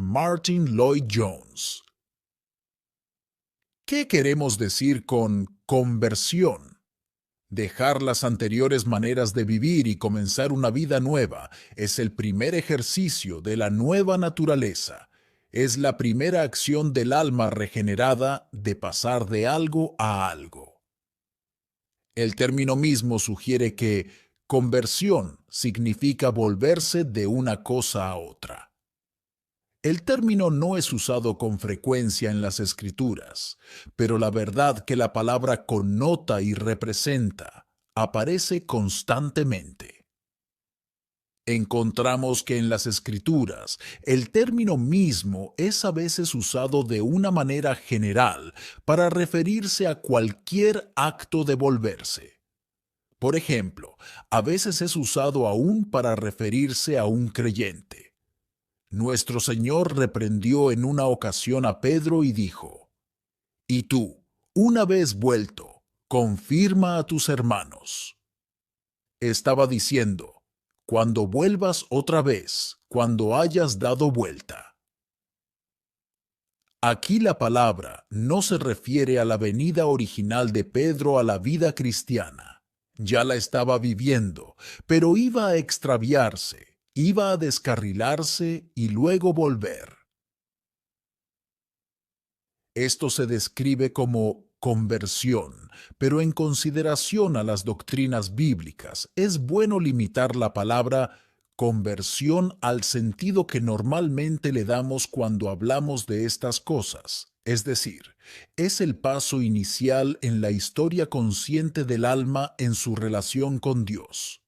Martin Lloyd Jones. ¿Qué queremos decir con conversión? Dejar las anteriores maneras de vivir y comenzar una vida nueva es el primer ejercicio de la nueva naturaleza. Es la primera acción del alma regenerada de pasar de algo a algo. El término mismo sugiere que conversión significa volverse de una cosa a otra. El término no es usado con frecuencia en las Escrituras, pero la verdad que la palabra connota y representa aparece constantemente. Encontramos que en las Escrituras el término mismo es a veces usado de una manera general para referirse a cualquier acto de volverse. Por ejemplo, a veces es usado aún para referirse a un creyente. Nuestro Señor reprendió en una ocasión a Pedro y dijo: «Y tú, una vez vuelto, confirma a tus hermanos». Estaba diciendo: cuando vuelvas otra vez, cuando hayas dado vuelta. Aquí la palabra no se refiere a la venida original de Pedro a la vida cristiana. Ya la estaba viviendo, pero iba a extraviarse, iba a descarrilarse y luego volver. Esto se describe como conversión, pero en consideración a las doctrinas bíblicas, es bueno limitar la palabra conversión al sentido que normalmente le damos cuando hablamos de estas cosas. Es decir, es el paso inicial en la historia consciente del alma en su relación con Dios.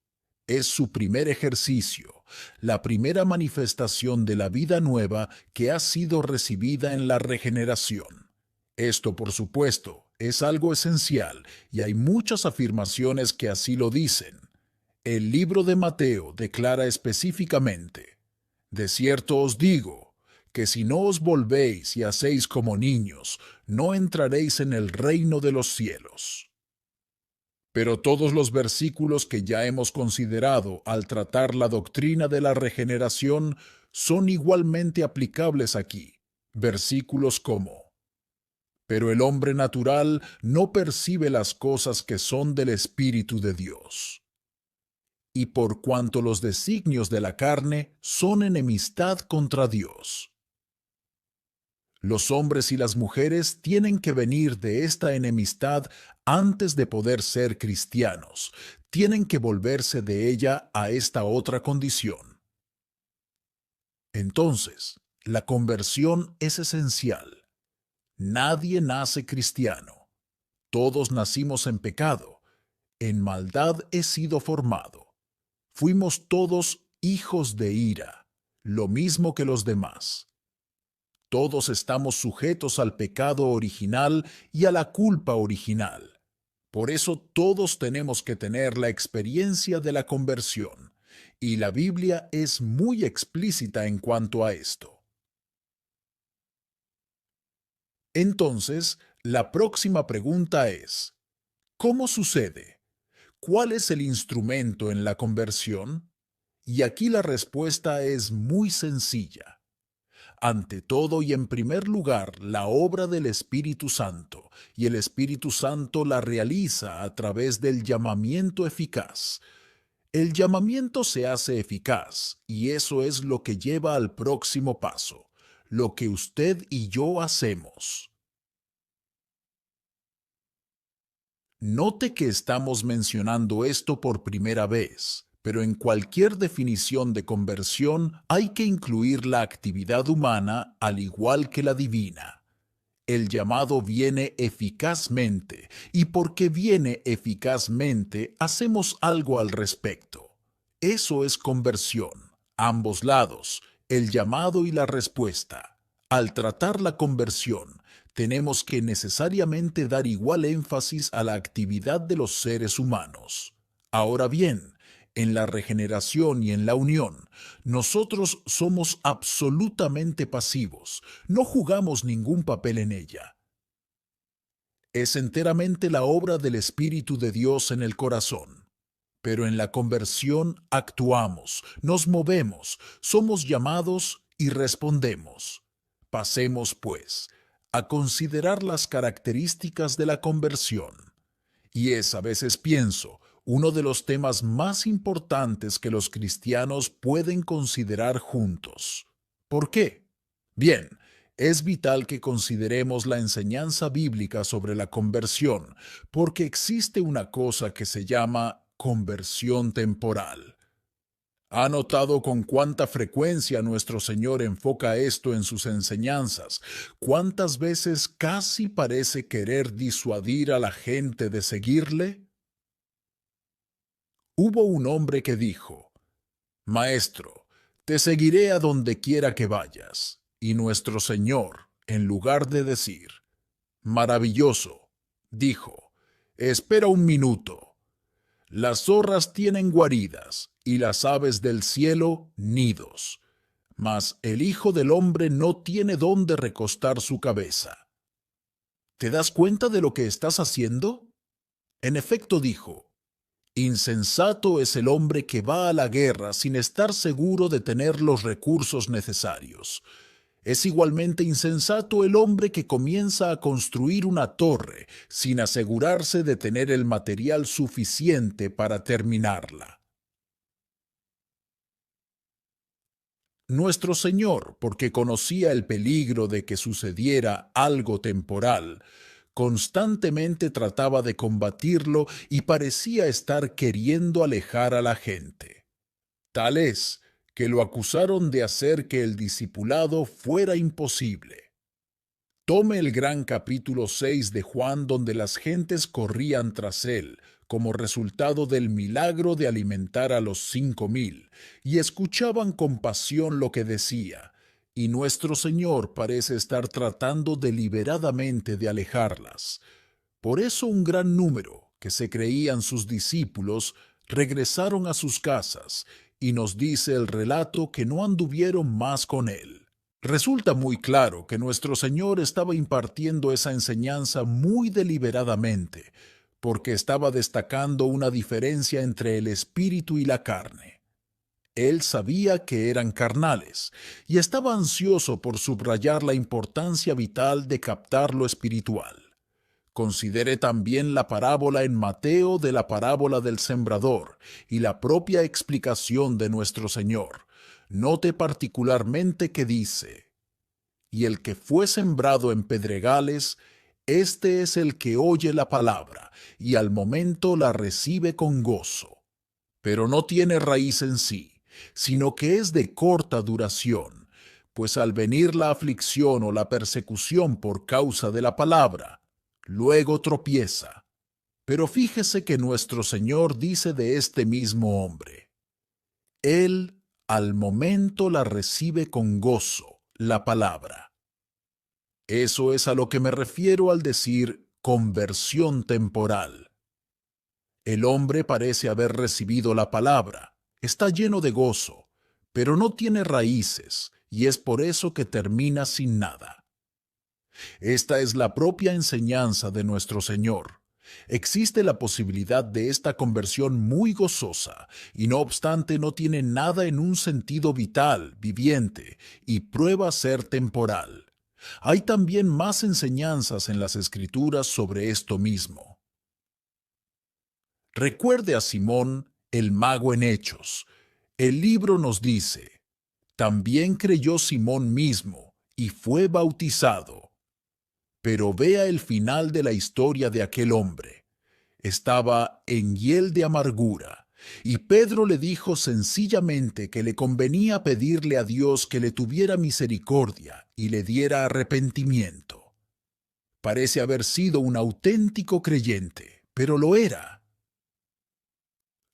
Es su primer ejercicio, la primera manifestación de la vida nueva que ha sido recibida en la regeneración. Esto, por supuesto, es algo esencial y hay muchas afirmaciones que así lo dicen. El libro de Mateo declara específicamente: «De cierto os digo, que si no os volvéis y hacéis como niños, no entraréis en el reino de los cielos». Pero todos los versículos que ya hemos considerado al tratar la doctrina de la regeneración son igualmente aplicables aquí. Versículos como: «Pero el hombre natural no percibe las cosas que son del Espíritu de Dios. Y por cuanto los designios de la carne son enemistad contra Dios». Los hombres y las mujeres tienen que venir de esta enemistad antes de poder ser cristianos. Tienen que volverse de ella a esta otra condición. Entonces, la conversión es esencial. Nadie nace cristiano. Todos nacimos en pecado. En maldad he sido formado. Fuimos todos hijos de ira, lo mismo que los demás. Todos estamos sujetos al pecado original y a la culpa original. Por eso todos tenemos que tener la experiencia de la conversión, y la Biblia es muy explícita en cuanto a esto. Entonces, la próxima pregunta es: ¿cómo sucede? ¿Cuál es el instrumento en la conversión? Y aquí la respuesta es muy sencilla. Ante todo y en primer lugar, la obra del Espíritu Santo, y el Espíritu Santo la realiza a través del llamamiento eficaz. El llamamiento se hace eficaz, y eso es lo que lleva al próximo paso, lo que usted y yo hacemos. Note que estamos mencionando esto por primera vez, pero en cualquier definición de conversión hay que incluir la actividad humana al igual que la divina. El llamado viene eficazmente, y porque viene eficazmente, hacemos algo al respecto. Eso es conversión, ambos lados, el llamado y la respuesta. Al tratar la conversión, tenemos que necesariamente dar igual énfasis a la actividad de los seres humanos. Ahora bien, en la regeneración y en la unión, nosotros somos absolutamente pasivos, no jugamos ningún papel en ella. Es enteramente la obra del Espíritu de Dios en el corazón. Pero en la conversión actuamos, nos movemos, somos llamados Y respondemos, pasemos pues a considerar las características de la conversión. Y es, a veces pienso, uno de los temas más importantes que los cristianos pueden considerar juntos. ¿Por qué? Bien, es vital que consideremos la enseñanza bíblica sobre la conversión, porque existe una cosa que se llama conversión temporal. ¿Ha notado con cuánta frecuencia nuestro Señor enfoca esto en sus enseñanzas? ¿Cuántas veces casi parece querer disuadir a la gente de seguirle? Hubo un hombre que dijo, Maestro, te seguiré a donde quiera que vayas. Y nuestro Señor, en lugar de decir, Maravilloso, dijo, Espera un minuto. Las zorras tienen guaridas y las aves del cielo nidos, mas el Hijo del Hombre no tiene dónde recostar su cabeza. ¿Te das cuenta de lo que estás haciendo? En efecto dijo, insensato es el hombre que va a la guerra sin estar seguro de tener los recursos necesarios. Es igualmente insensato el hombre que comienza a construir una torre sin asegurarse de tener el material suficiente para terminarla. Nuestro Señor, porque conocía el peligro de que sucediera algo temporal, constantemente trataba de combatirlo y parecía estar queriendo alejar a la gente. Tal es que lo acusaron de hacer que el discipulado fuera imposible. Tome el gran capítulo 6 de Juan, donde las gentes corrían tras él como resultado del milagro de alimentar a los 5,000, y escuchaban con pasión lo que decía, y nuestro Señor parece estar tratando deliberadamente de alejarlas. Por eso un gran número, que se creían sus discípulos, regresaron a sus casas, y nos dice el relato que no anduvieron más con él. Resulta muy claro que nuestro Señor estaba impartiendo esa enseñanza muy deliberadamente, porque estaba destacando una diferencia entre el espíritu y la carne. Él sabía que eran carnales y estaba ansioso por subrayar la importancia vital de captar lo espiritual. Considere también la parábola en Mateo de la parábola del sembrador y la propia explicación de nuestro Señor. Note particularmente que dice, y el que fue sembrado en pedregales, este es el que oye la palabra y al momento la recibe con gozo, pero no tiene raíz en sí, sino que es de corta duración, pues al venir la aflicción o la persecución por causa de la palabra, luego tropieza. Pero fíjese que nuestro Señor dice de este mismo hombre, Él al momento la recibe con gozo, la palabra. Eso es a lo que me refiero al decir conversión temporal. El hombre parece haber recibido la palabra, está lleno de gozo, pero no tiene raíces, y es por eso que termina sin nada. Esta es la propia enseñanza de nuestro Señor. Existe la posibilidad de esta conversión muy gozosa, y no obstante no tiene nada en un sentido vital, viviente, y prueba ser temporal. Hay también más enseñanzas en las Escrituras sobre esto mismo. Recuerde a Simón, el mago en Hechos. El libro nos dice, también creyó Simón mismo y fue bautizado. Pero vea el final de la historia de aquel hombre. Estaba en hiel de amargura, y Pedro le dijo sencillamente que le convenía pedirle a Dios que le tuviera misericordia y le diera arrepentimiento. Parece haber sido un auténtico creyente, pero lo era.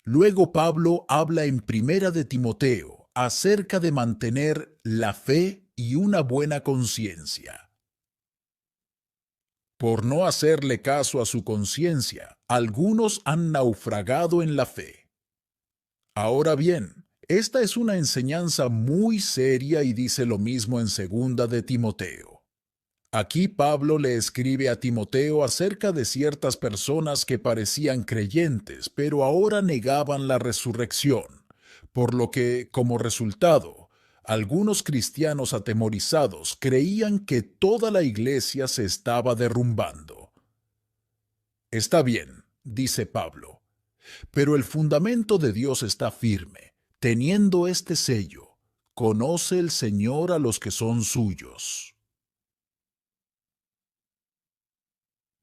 Luego Pablo habla en Primera de Timoteo acerca de mantener la fe y una buena conciencia. Por no hacerle caso a su conciencia, algunos han naufragado en la fe. Ahora bien, esta es una enseñanza muy seria y dice lo mismo en Segunda de Timoteo. Aquí Pablo le escribe a Timoteo acerca de ciertas personas que parecían creyentes, pero ahora negaban la resurrección, por lo que, como resultado, Algunos cristianos atemorizados creían que toda la iglesia se estaba derrumbando. Está bien, dice Pablo, pero el fundamento de Dios está firme, teniendo este sello: conoce el Señor a los que son suyos.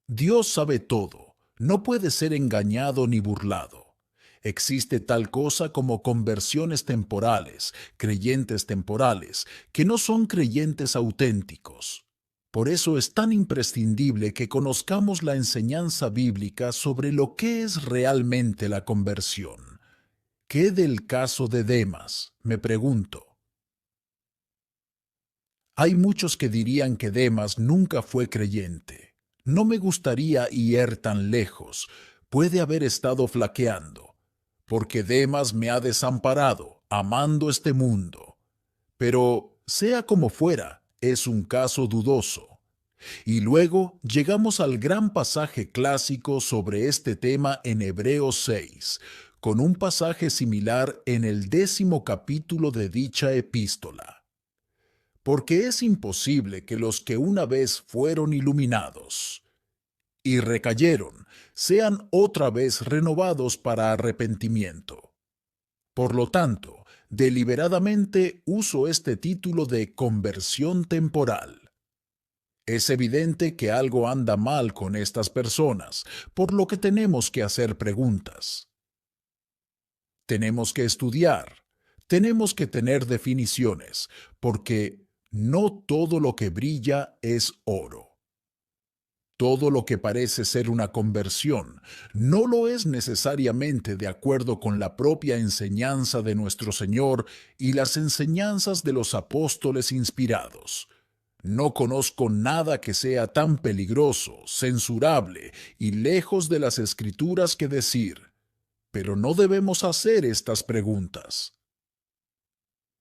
Dios sabe todo, no puede ser engañado ni burlado. Existe tal cosa como conversiones temporales, creyentes temporales, que no son creyentes auténticos. Por eso es tan imprescindible que conozcamos la enseñanza bíblica sobre lo que es realmente la conversión. ¿Qué del caso de Demas?, me pregunto. Hay muchos que dirían que Demas nunca fue creyente. No me gustaría ir tan lejos. Puede haber estado flaqueando, porque Demas me ha desamparado, amando este mundo. Pero, sea como fuera, es un caso dudoso. Y luego llegamos al gran pasaje clásico sobre este tema en Hebreos 6, con un pasaje similar en el 10º capítulo de dicha epístola. Porque es imposible que los que una vez fueron iluminados y recayeron sean otra vez renovados para arrepentimiento. Por lo tanto, deliberadamente uso este título de conversión temporal. Es evidente que algo anda mal con estas personas, por lo que tenemos que hacer preguntas. Tenemos que estudiar, tenemos que tener definiciones, porque no todo lo que brilla es oro. Todo lo que parece ser una conversión no lo es necesariamente de acuerdo con la propia enseñanza de nuestro Señor y las enseñanzas de los apóstoles inspirados. No conozco nada que sea tan peligroso, censurable y lejos de las Escrituras que decir, pero no debemos hacer estas preguntas.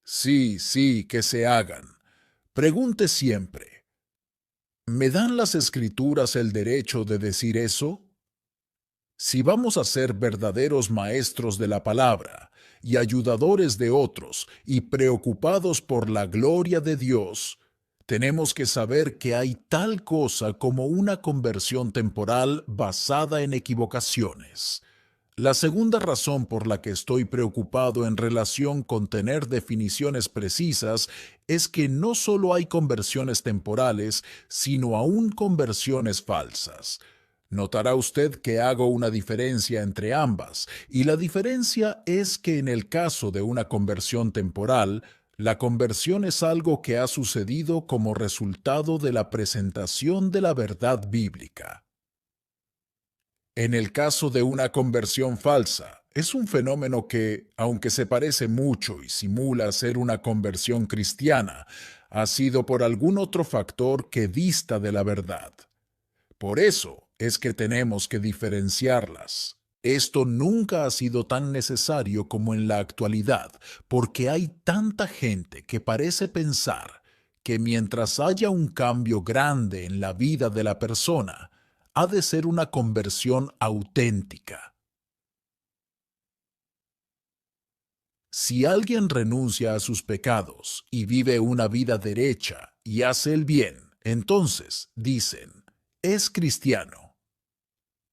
Sí, sí, que se hagan. Pregunte siempre: ¿me dan las Escrituras el derecho de decir eso? Si vamos a ser verdaderos maestros de la palabra y ayudadores de otros y preocupados por la gloria de Dios, tenemos que saber que hay tal cosa como una conversión temporal basada en equivocaciones. La segunda razón por la que estoy preocupado en relación con tener definiciones precisas es que no solo hay conversiones temporales, sino aún conversiones falsas. Notará usted que hago una diferencia entre ambas, y la diferencia es que en el caso de una conversión temporal, la conversión es algo que ha sucedido como resultado de la presentación de la verdad bíblica. En el caso de una conversión falsa, es un fenómeno que, aunque se parece mucho y simula ser una conversión cristiana, ha sido por algún otro factor que dista de la verdad. Por eso es que tenemos que diferenciarlas. Esto nunca ha sido tan necesario como en la actualidad, porque hay tanta gente que parece pensar que mientras haya un cambio grande en la vida de la persona, ha de ser una conversión auténtica. Si alguien renuncia a sus pecados y vive una vida derecha y hace el bien, entonces, dicen, es cristiano.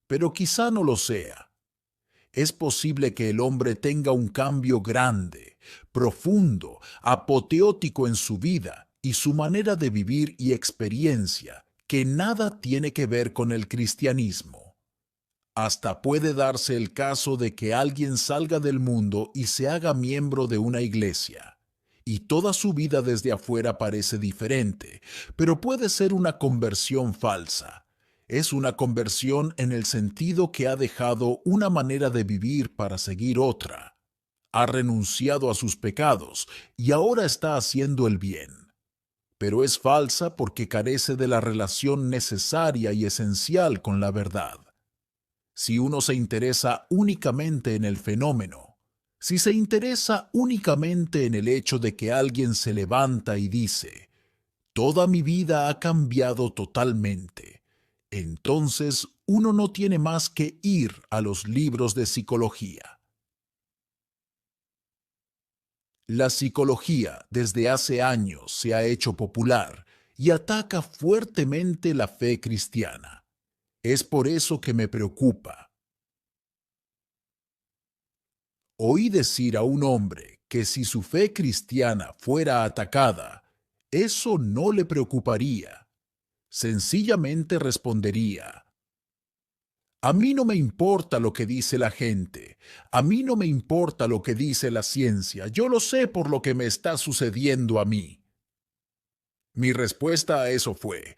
Pero quizá no lo sea. Es posible que el hombre tenga un cambio grande, profundo, apoteótico en su vida y su manera de vivir y experiencia, que nada tiene que ver con el cristianismo. Hasta puede darse el caso de que alguien salga del mundo y se haga miembro de una iglesia, y toda su vida desde afuera parece diferente, pero puede ser una conversión falsa. Es una conversión en el sentido que ha dejado una manera de vivir para seguir otra. Ha renunciado a sus pecados y ahora está haciendo el bien. Pero es falsa porque carece de la relación necesaria y esencial con la verdad. Si uno se interesa únicamente en el fenómeno, si se interesa únicamente en el hecho de que alguien se levanta y dice, toda mi vida ha cambiado totalmente, entonces uno no tiene más que ir a los libros de psicología. La psicología desde hace años se ha hecho popular y ataca fuertemente la fe cristiana. Es por eso que me preocupa. Oí decir a un hombre que si su fe cristiana fuera atacada, eso no le preocuparía. Sencillamente respondería: a mí no me importa lo que dice la gente, a mí no me importa lo que dice la ciencia, yo lo sé por lo que me está sucediendo a mí. Mi respuesta a eso fue: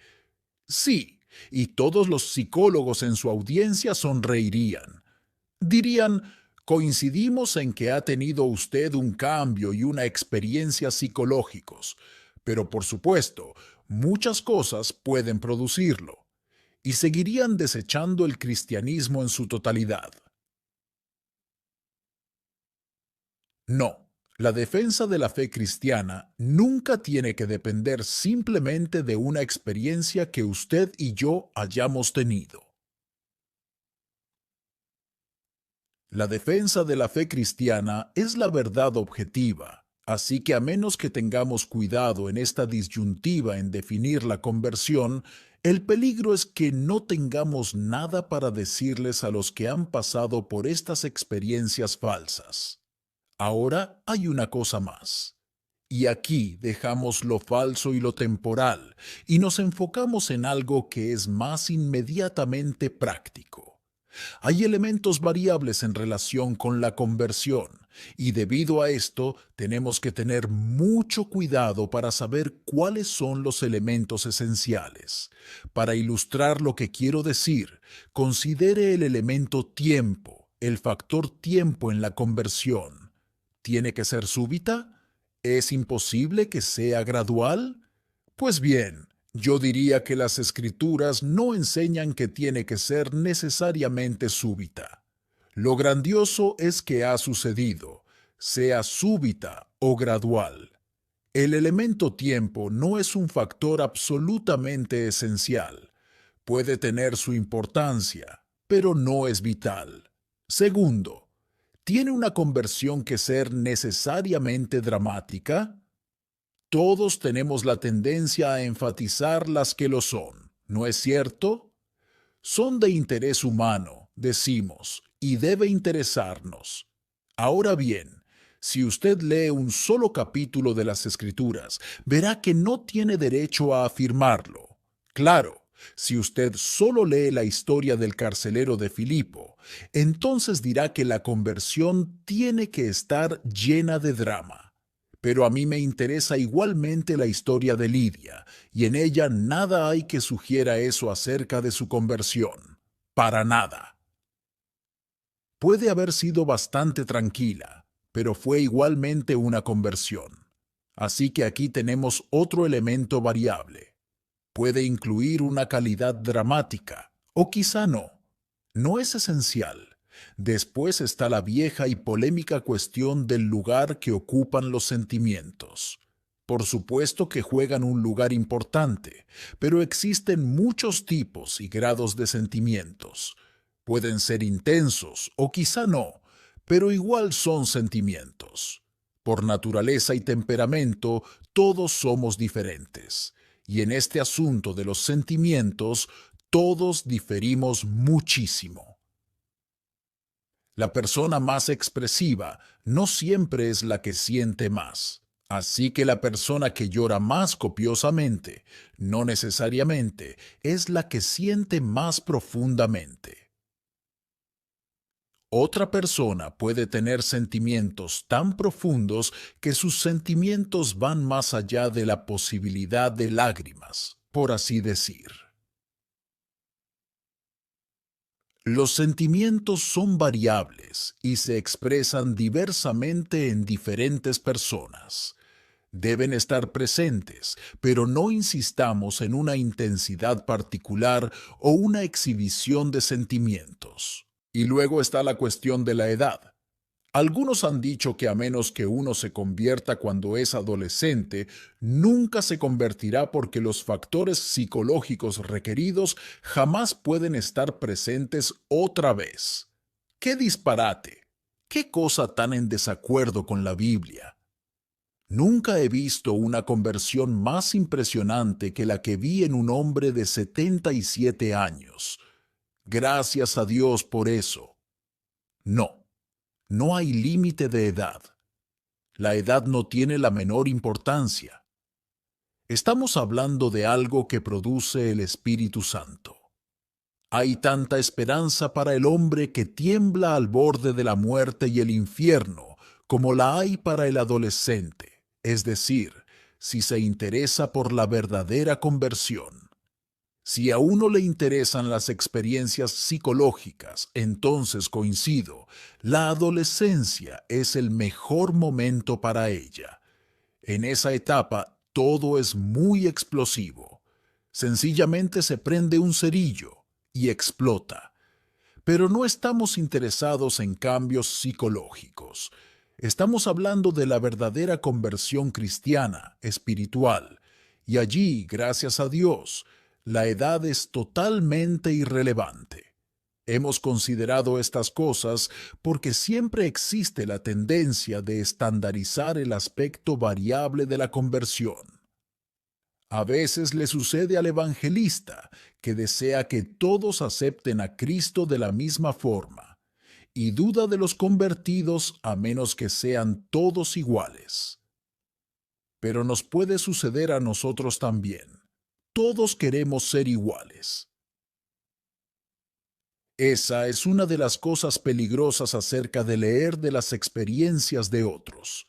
sí, y todos los psicólogos en su audiencia sonreirían. Dirían: coincidimos en que ha tenido usted un cambio y una experiencia psicológicos, pero por supuesto, muchas cosas pueden producirlo, y seguirían desechando el cristianismo en su totalidad. No, la defensa de la fe cristiana nunca tiene que depender simplemente de una experiencia que usted y yo hayamos tenido. La defensa de la fe cristiana es la verdad objetiva, así que a menos que tengamos cuidado en esta disyuntiva en definir la conversión, el peligro es que no tengamos nada para decirles a los que han pasado por estas experiencias falsas. Ahora hay una cosa más. Y aquí dejamos lo falso y lo temporal y nos enfocamos en algo que es más inmediatamente práctico. Hay elementos variables en relación con la conversión, y debido a esto tenemos que tener mucho cuidado para saber cuáles son los elementos esenciales. Para ilustrar lo que quiero decir, considere el elemento tiempo, el factor tiempo en la conversión. ¿Tiene que ser súbita? ¿Es imposible que sea gradual? Pues bien, yo diría que las escrituras no enseñan que tiene que ser necesariamente súbita. Lo grandioso es que ha sucedido, sea súbita o gradual. El elemento tiempo no es un factor absolutamente esencial. Puede tener su importancia, pero no es vital. Segundo, ¿tiene una conversión que ser necesariamente dramática? Todos tenemos la tendencia a enfatizar las que lo son, ¿no es cierto? Son de interés humano, decimos, y debe interesarnos. Ahora bien, si usted lee un solo capítulo de las Escrituras, verá que no tiene derecho a afirmarlo. Claro, si usted solo lee la historia del carcelero de Filipo, entonces dirá que la conversión tiene que estar llena de drama. Pero a mí me interesa igualmente la historia de Lidia, y en ella nada hay que sugiera eso acerca de su conversión. Para nada. Puede haber sido bastante tranquila, pero fue igualmente una conversión. Así que aquí tenemos otro elemento variable. Puede incluir una calidad dramática, o quizá no. No es esencial. Después está la vieja y polémica cuestión del lugar que ocupan los sentimientos. Por supuesto que juegan un lugar importante, pero existen muchos tipos y grados de sentimientos. Pueden ser intensos o quizá no, pero igual son sentimientos. Por naturaleza y temperamento, todos somos diferentes. Y en este asunto de los sentimientos, todos diferimos muchísimo. La persona más expresiva no siempre es la que siente más. Así que la persona que llora más copiosamente, no necesariamente, es la que siente más profundamente. Otra persona puede tener sentimientos tan profundos que sus sentimientos van más allá de la posibilidad de lágrimas, por así decir. Los sentimientos son variables y se expresan diversamente en diferentes personas. Deben estar presentes, pero no insistamos en una intensidad particular o una exhibición de sentimientos. Y luego está la cuestión de la edad. Algunos han dicho que a menos que uno se convierta cuando es adolescente, nunca se convertirá porque los factores psicológicos requeridos jamás pueden estar presentes otra vez. ¡Qué disparate! ¡Qué cosa tan en desacuerdo con la Biblia! Nunca he visto una conversión más impresionante que la que vi en un hombre de 77 años. Gracias a Dios por eso. No, no hay límite de edad. La edad no tiene la menor importancia. Estamos hablando de algo que produce el Espíritu Santo. Hay tanta esperanza para el hombre que tiembla al borde de la muerte y el infierno, como la hay para el adolescente, es decir, si se interesa por la verdadera conversión. Si a uno le interesan las experiencias psicológicas, entonces coincido, la adolescencia es el mejor momento para ella. En esa etapa todo es muy explosivo. Sencillamente se prende un cerillo y explota. Pero no estamos interesados en cambios psicológicos. Estamos hablando de la verdadera conversión cristiana, espiritual. Y allí, gracias a Dios, la edad es totalmente irrelevante. Hemos considerado estas cosas porque siempre existe la tendencia de estandarizar el aspecto variable de la conversión. A veces le sucede al evangelista, que desea que todos acepten a Cristo de la misma forma, y duda de los convertidos a menos que sean todos iguales. Pero nos puede suceder a nosotros también. Todos queremos ser iguales. Esa es una de las cosas peligrosas acerca de leer de las experiencias de otros.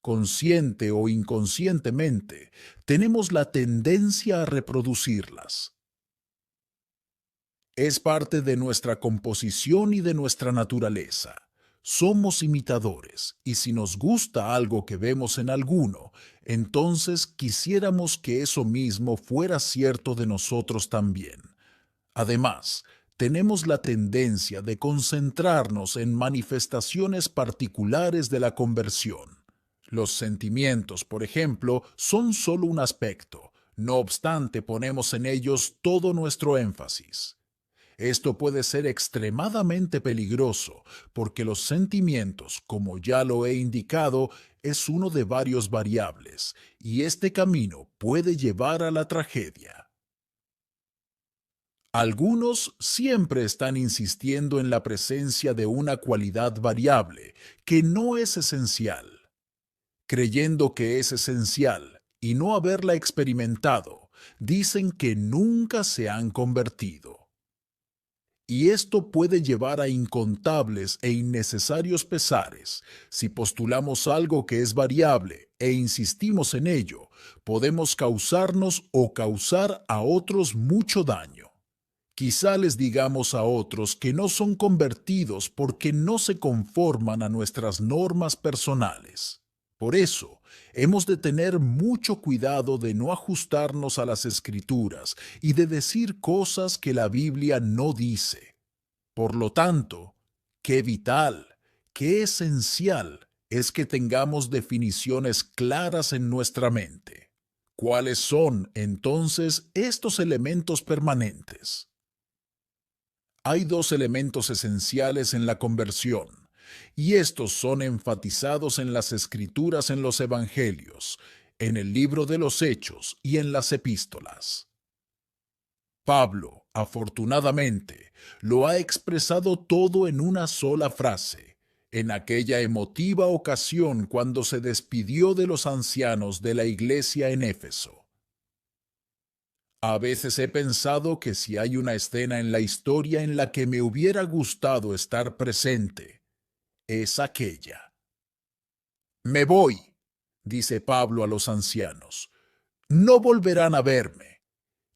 Consciente o inconscientemente, tenemos la tendencia a reproducirlas. Es parte de nuestra composición y de nuestra naturaleza. Somos imitadores, y si nos gusta algo que vemos en alguno, entonces quisiéramos que eso mismo fuera cierto de nosotros también. Además, tenemos la tendencia de concentrarnos en manifestaciones particulares de la conversión. Los sentimientos, por ejemplo, son solo un aspecto, no obstante ponemos en ellos todo nuestro énfasis. Esto puede ser extremadamente peligroso porque los sentimientos, como ya lo he indicado, es uno de varios variables y este camino puede llevar a la tragedia. Algunos siempre están insistiendo en la presencia de una cualidad variable que no es esencial, creyendo que es esencial y no haberla experimentado, dicen que nunca se han convertido. Y esto puede llevar a incontables e innecesarios pesares. Si postulamos algo que es variable e insistimos en ello, podemos causarnos o causar a otros mucho daño. Quizá les digamos a otros que no son convertidos porque no se conforman a nuestras normas personales. Por eso, hemos de tener mucho cuidado de no ajustarnos a las Escrituras y de decir cosas que la Biblia no dice. Por lo tanto, qué vital, qué esencial es que tengamos definiciones claras en nuestra mente. ¿Cuáles son, entonces, estos elementos permanentes? Hay dos elementos esenciales en la conversión, y estos son enfatizados en las Escrituras en los Evangelios, en el libro de los Hechos y en las epístolas. Pablo, afortunadamente, lo ha expresado todo en una sola frase, en aquella emotiva ocasión cuando se despidió de los ancianos de la iglesia en Éfeso. A veces he pensado que si hay una escena en la historia en la que me hubiera gustado estar presente, es aquella. Me voy, dice Pablo a los ancianos. No volverán a verme,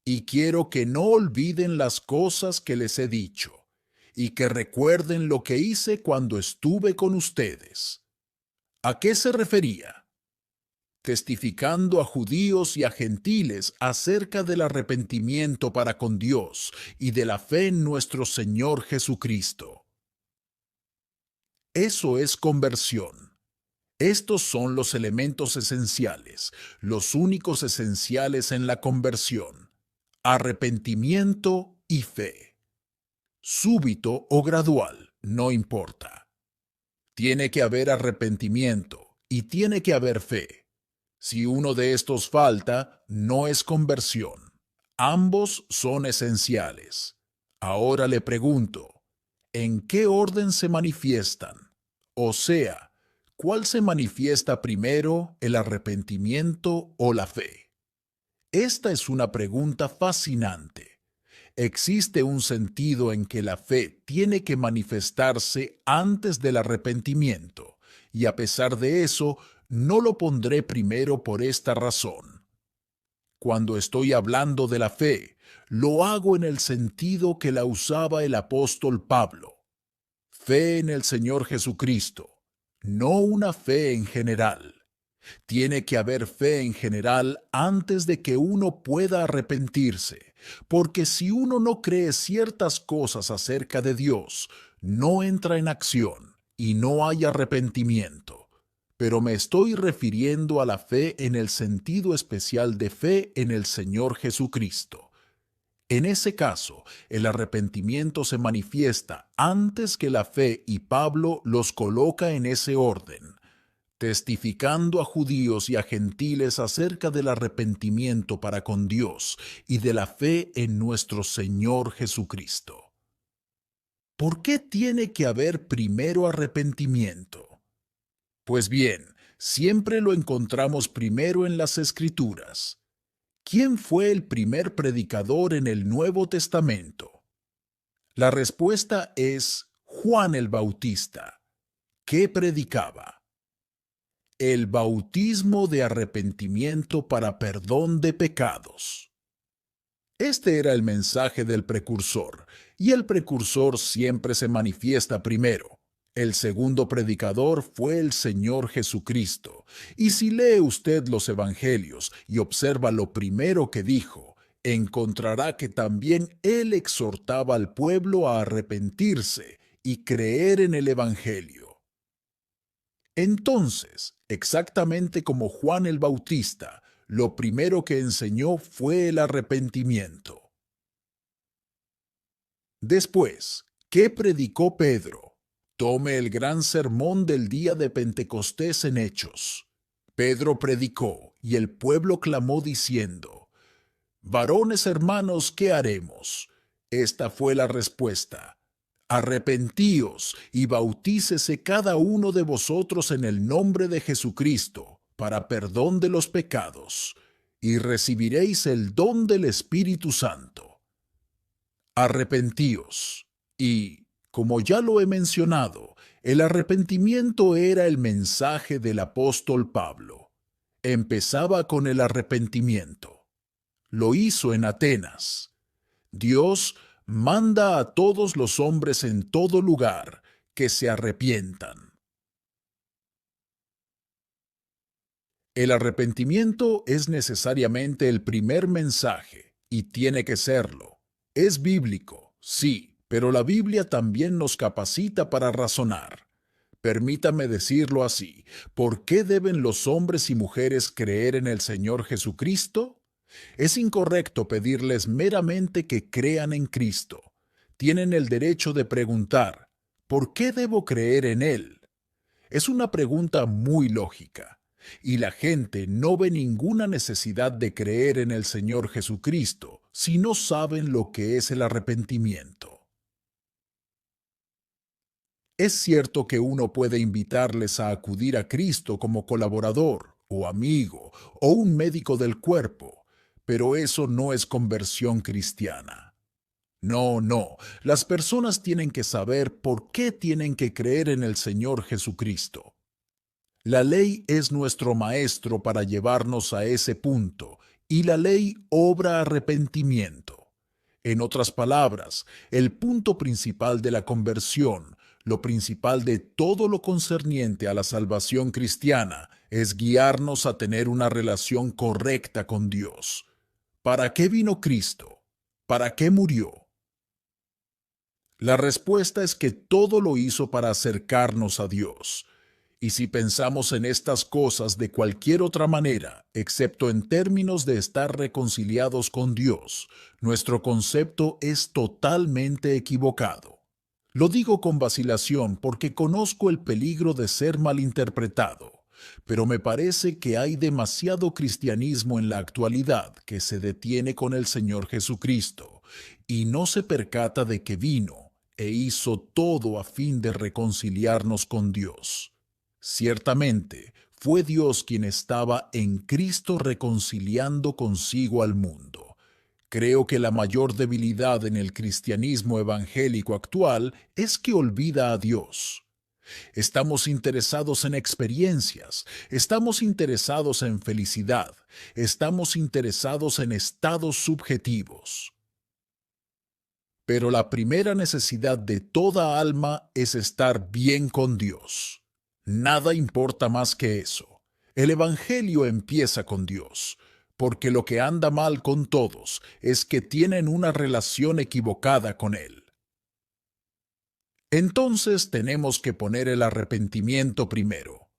y quiero que no olviden las cosas que les he dicho, y que recuerden lo que hice cuando estuve con ustedes. ¿A qué se refería? Testificando a judíos y a gentiles acerca del arrepentimiento para con Dios y de la fe en nuestro Señor Jesucristo. Eso es conversión. Estos son los elementos esenciales, los únicos esenciales en la conversión: arrepentimiento y fe. Súbito o gradual, no importa. Tiene que haber arrepentimiento y tiene que haber fe. Si uno de estos falta, no es conversión. Ambos son esenciales. Ahora le pregunto, ¿en qué orden se manifiestan? O sea, ¿cuál se manifiesta primero, el arrepentimiento o la fe? Esta es una pregunta fascinante. Existe un sentido en que la fe tiene que manifestarse antes del arrepentimiento, y a pesar de eso, no lo pondré primero por esta razón. Cuando estoy hablando de la fe, lo hago en el sentido que la usaba el apóstol Pablo. Fe en el Señor Jesucristo, no una fe en general. Tiene que haber fe en general antes de que uno pueda arrepentirse, porque si uno no cree ciertas cosas acerca de Dios, no entra en acción y no hay arrepentimiento. Pero me estoy refiriendo a la fe en el sentido especial de fe en el Señor Jesucristo. En ese caso, el arrepentimiento se manifiesta antes que la fe y Pablo los coloca en ese orden, testificando a judíos y a gentiles acerca del arrepentimiento para con Dios y de la fe en nuestro Señor Jesucristo. ¿Por qué tiene que haber primero arrepentimiento? Pues bien, siempre lo encontramos primero en las Escrituras. ¿Quién fue el primer predicador en el Nuevo Testamento? La respuesta es Juan el Bautista. ¿Qué predicaba? El bautismo de arrepentimiento para perdón de pecados. Este era el mensaje del precursor, y el precursor siempre se manifiesta primero. El segundo predicador fue el Señor Jesucristo, y si lee usted los Evangelios y observa lo primero que dijo, encontrará que también Él exhortaba al pueblo a arrepentirse y creer en el Evangelio. Entonces, exactamente como Juan el Bautista, lo primero que enseñó fue el arrepentimiento. Después, ¿qué predicó Pedro? Tome el gran sermón del día de Pentecostés en Hechos. Pedro predicó, y el pueblo clamó diciendo, «Varones hermanos, ¿qué haremos?» Esta fue la respuesta. Arrepentíos y bautícese cada uno de vosotros en el nombre de Jesucristo, para perdón de los pecados, y recibiréis el don del Espíritu Santo. Arrepentíos. Y, como ya lo he mencionado, el arrepentimiento era el mensaje del apóstol Pablo. Empezaba con el arrepentimiento. Lo hizo en Atenas. Dios manda a todos los hombres en todo lugar que se arrepientan. El arrepentimiento es necesariamente el primer mensaje, y tiene que serlo. Es bíblico, sí, pero la Biblia también nos capacita para razonar. Permítame decirlo así, ¿por qué deben los hombres y mujeres creer en el Señor Jesucristo? Es incorrecto pedirles meramente que crean en Cristo. Tienen el derecho de preguntar, ¿por qué debo creer en Él? Es una pregunta muy lógica, y la gente no ve ninguna necesidad de creer en el Señor Jesucristo si no saben lo que es el arrepentimiento. Es cierto que uno puede invitarles a acudir a Cristo como colaborador, o amigo, o un médico del cuerpo, pero eso no es conversión cristiana. No, no, las personas tienen que saber por qué tienen que creer en el Señor Jesucristo. La ley es nuestro maestro para llevarnos a ese punto, y la ley obra arrepentimiento. En otras palabras, el punto principal de la conversión, lo principal de todo lo concerniente a la salvación cristiana, es guiarnos a tener una relación correcta con Dios. ¿Para qué vino Cristo? ¿Para qué murió? La respuesta es que todo lo hizo para acercarnos a Dios. Y si pensamos en estas cosas de cualquier otra manera, excepto en términos de estar reconciliados con Dios, nuestro concepto es totalmente equivocado. Lo digo con vacilación porque conozco el peligro de ser malinterpretado. pero me parece que hay demasiado cristianismo en la actualidad que se detiene con el Señor Jesucristo y no se percata de que vino e hizo todo a fin de reconciliarnos con Dios. Ciertamente, fue Dios quien estaba en Cristo reconciliando consigo al mundo. Creo que la mayor debilidad en el cristianismo evangélico actual es que olvida a Dios. Estamos interesados en experiencias, estamos interesados en felicidad, estamos interesados en estados subjetivos. Pero la primera necesidad de toda alma es estar bien con Dios. Nada importa más que eso. El Evangelio empieza con Dios, porque lo que anda mal con todos es que tienen una relación equivocada con Él. Entonces tenemos que poner el arrepentimiento primero.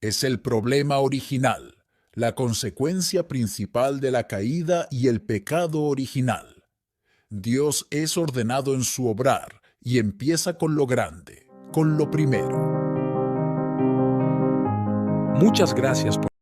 Es el problema original, la consecuencia principal de la caída y el pecado original. Dios es ordenado en su obrar y empieza con lo grande, con lo primero. Muchas gracias por